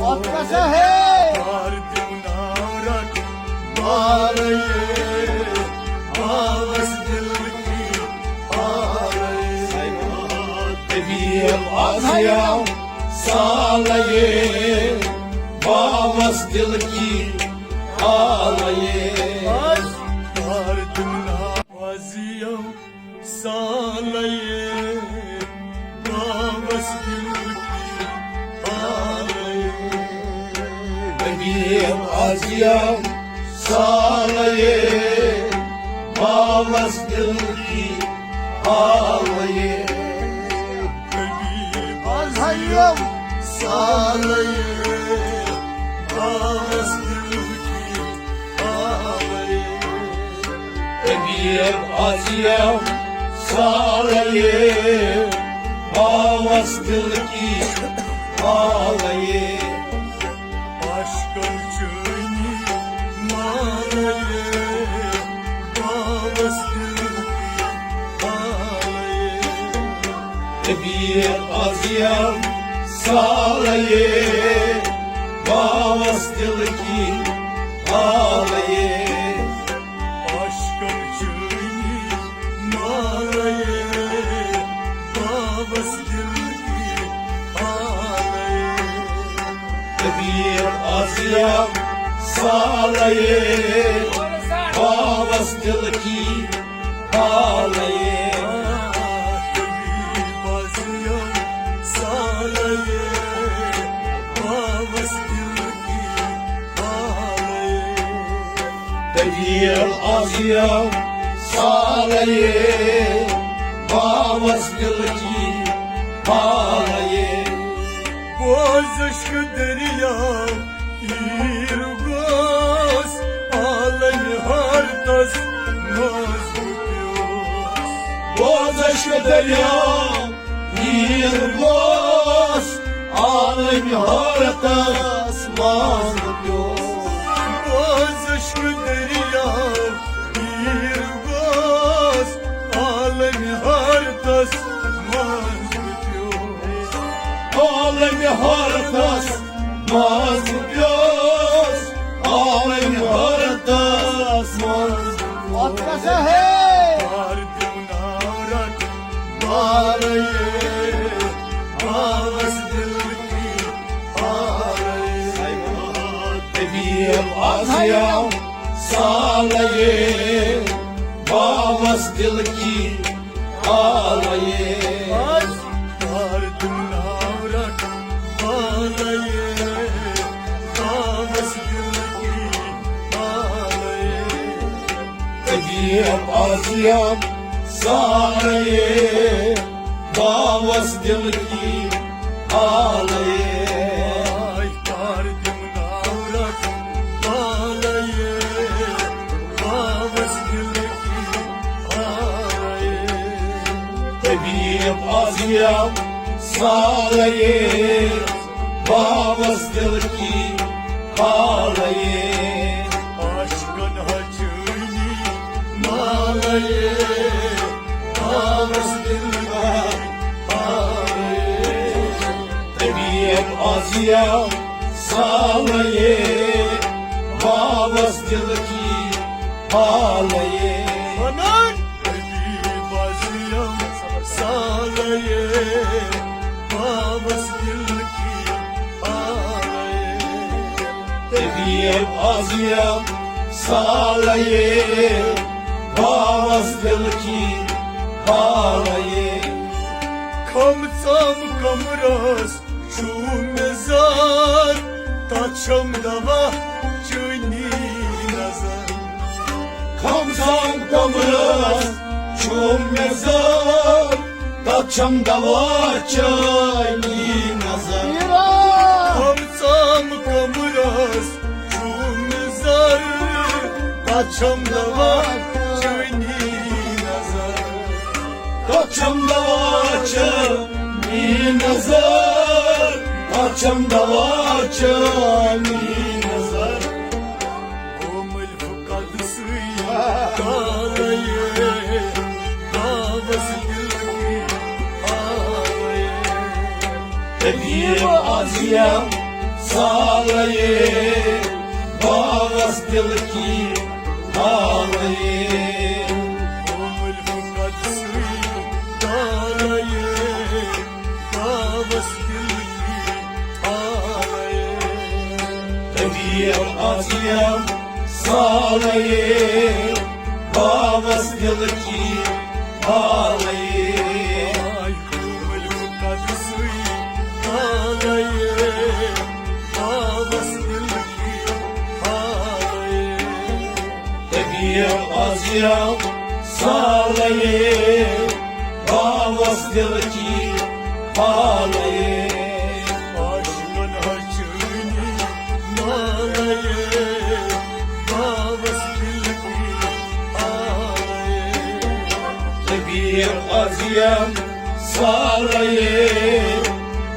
Atkasa hey Vardım narak Mağarayı Ağız dilki Ağrayı Tebiyem aziyam Salaye Babas dilki Ağlaye Vardım naziyam Salaye Babas dilki Ağrayı Tebiyem aziyam Salaye Babas dilki Ağlaye Azhayyam Salaye Ağız dilki Ağrayı Tebiyem aziyam Salaye Babas dilki Ağlaye Aşkın çöğünü mağarayı Babas dilki Ağrayı Tebiyem aziyam Salaye Babas dilki Ağlaye Aşkın çöğünü mağarayı Babas dilki Ağrayı Tebiyem aziyam Salaye Babas dilki Ağlaye Tebiyem aziyam Salaye Babas dilki Ağlaye Boğaz aşkı deryam İrgaz Ağlayı hardas Nazgübüyoruz Boğaz aşkı deryam Yirgaz Alem hartas mazlum Boğaz aşkı deryam İrgaz Ağlayı hardas Nazgübüyoruz Alem hartas mazlum Alem hartas mazlum Atkasa hey Vardım narak Mağarayı Ağız dilki Ağrayı Tebiyem aziyam Salaye Babas dilki Ağlaye Vardım narak Mağarayı Ağız dilki Ağrayı Tebiyem aziyam Salaye Babas dilki Ağlaye Ay vardım narak Mağarayı Ağız dilki Ağrayı Tebiyem aziyam Salaye Babas dilki Ağlaye Aşkın hacını Mağarayı Ağız dilki Ağrayı Tebiyem aziyam Salaye Babas dilki Ağlaye Anan Ebi bazıyam Salaye Babas dilki Ağrayı Tebiyem aziyam Salaye Babas dilki Ağlaye Kamsam kamras şu mezar Taçam dava çöni nazar Kamsam kamras Çum mezar Taçam dava çayni nazar İran Kamsam kamras şu mezar Taçam dava çöni nazar Taçam dava çayni nazar Taçam dava çayni nazar Omul fukadısı Ağlayı Davası dilki Ağlayı Tebiyem aziyam Sağlayın Bağız dilki Ağlayın Omul fukadısı Dağlayın Kavas dilki Ağlayın Tebiyem aziyem Sağlayın Bağız dilki Ağlayın Ay omul fukadısı Dağlayın Kavas dilki Ağlayın Tebiyem aziyem Sağlayın Bağız dilki Ağlayın Aşkın haçını Nalayın Kavas dilki Ağlayın Tebiyem aziyem Sağlayın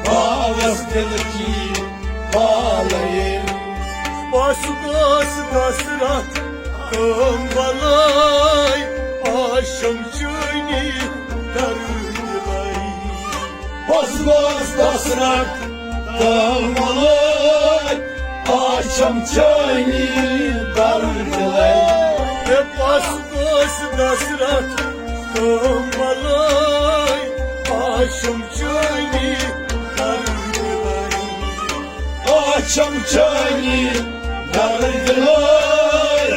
Bağız dilki Ağlayın Basmaz kasrat Kımbalay Aşam çöni Darılay Bozmaz basrak Dağmalay Akşam çayını dargılay Hep basmaz kasrat Kımbalay Aşam çöni Darılay Akşam çayını dargılay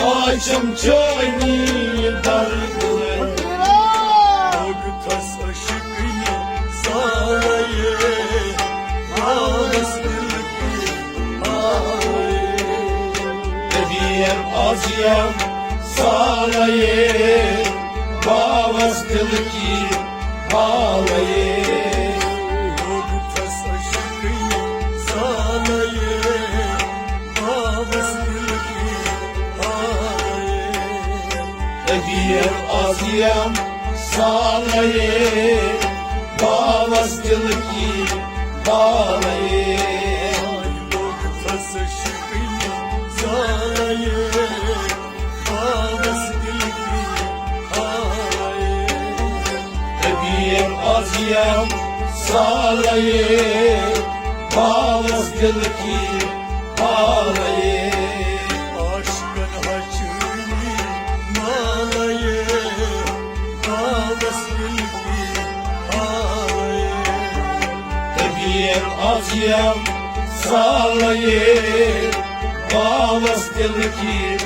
Akşam çayını dargılay Ogtas aşkını Sağlayın Ağız dilki Ağlayın Tebiyem aziyem Sağlayın Bağız dilki Ağlayın Ogtas aşkını Sağlayın Ağız dilki Ağlayın Tebiyem aziyem Sağlayın Bağız dilki Ağlayın Ay ogtas aşkını Sağlayın Ağız dilki Ağlayın Tebiyem aziyem Sağlayın Bağız dilki Ağlayın Aşkın haçını Nalayın Kavas dilki Ağlayın Tebiyem aziyem Sağlayın Bağız dilki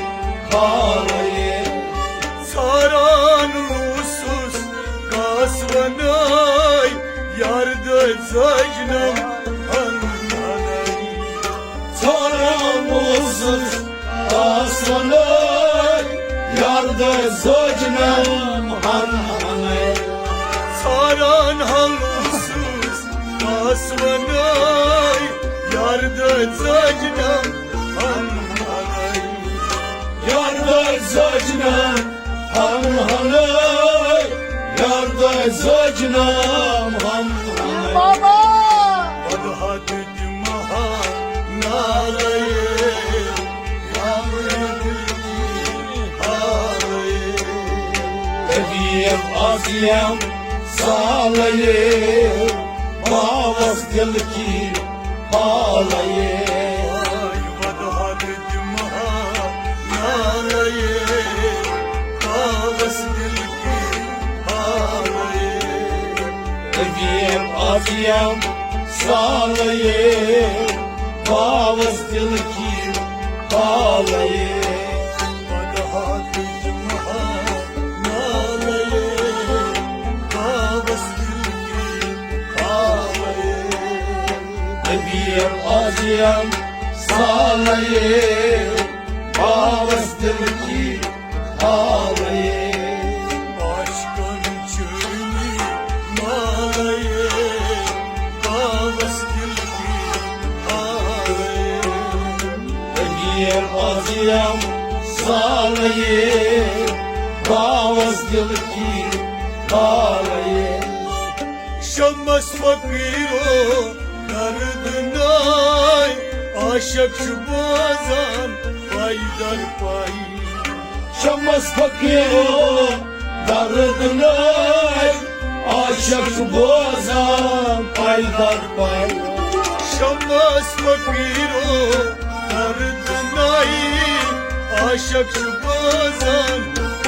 Ağlayın Saran rusuz Kasvanay Yardı zacnam Ananay Taramuzsuz aslanay Yarda zocnam hanhanay Saran halsuz Kasvanay Yardı zacnam Ananay Yarda zocnam hanhanay Yarda zocnam hanhanay Baba. Vadha dedim ha Nalayın Tebiyem aziyem Sağlayın Bağız dilki Ağlayın Ay vadha dedim ha Nalayın Kavas dilki Ağlayın Tebiyem aziyem Sağlayın Bağız dilki Ağlayın Vadha dedim ha Nalayın Kavas dilki Ağlayın Tebiyem aziyem Sağlayın Bağız dilki Ağlayın Aşkın çölü Nalayın Kavas dilki Ağlayın Tebiyem aziyem Sağlayın Bağız dilki Ağlayın Şammas fakiro Dardınay Aşak şu bazan Paydar pay Şammas fakiro Dardınay Aşak şu bozan Paydar pay Shams फकीरो दर्द नाही आशक बozan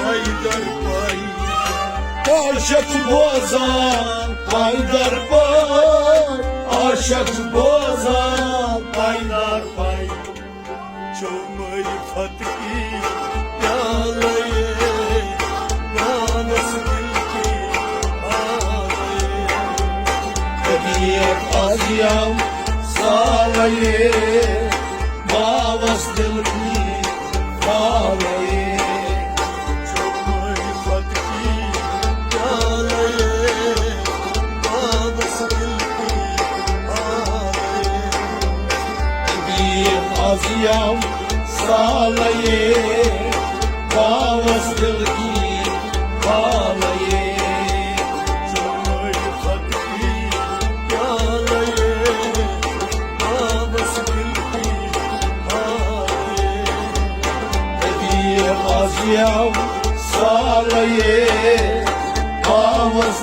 Haydar pay Aşık bozan Haydar pay Aşık bozan Haydar pay Çomay fatki yalaye Nanas dilki ağlaye Hediye aziyam Sağlaye Mavas dilki Ağlaye Çomay fatki yalaye Nanas dilki ağlaye Bir aziyam Sağlaye Mavas dilki Ağlaye Çomay fatki yalaye Nanas dilki ağlaye Bir aziyam Sağlaye Mavas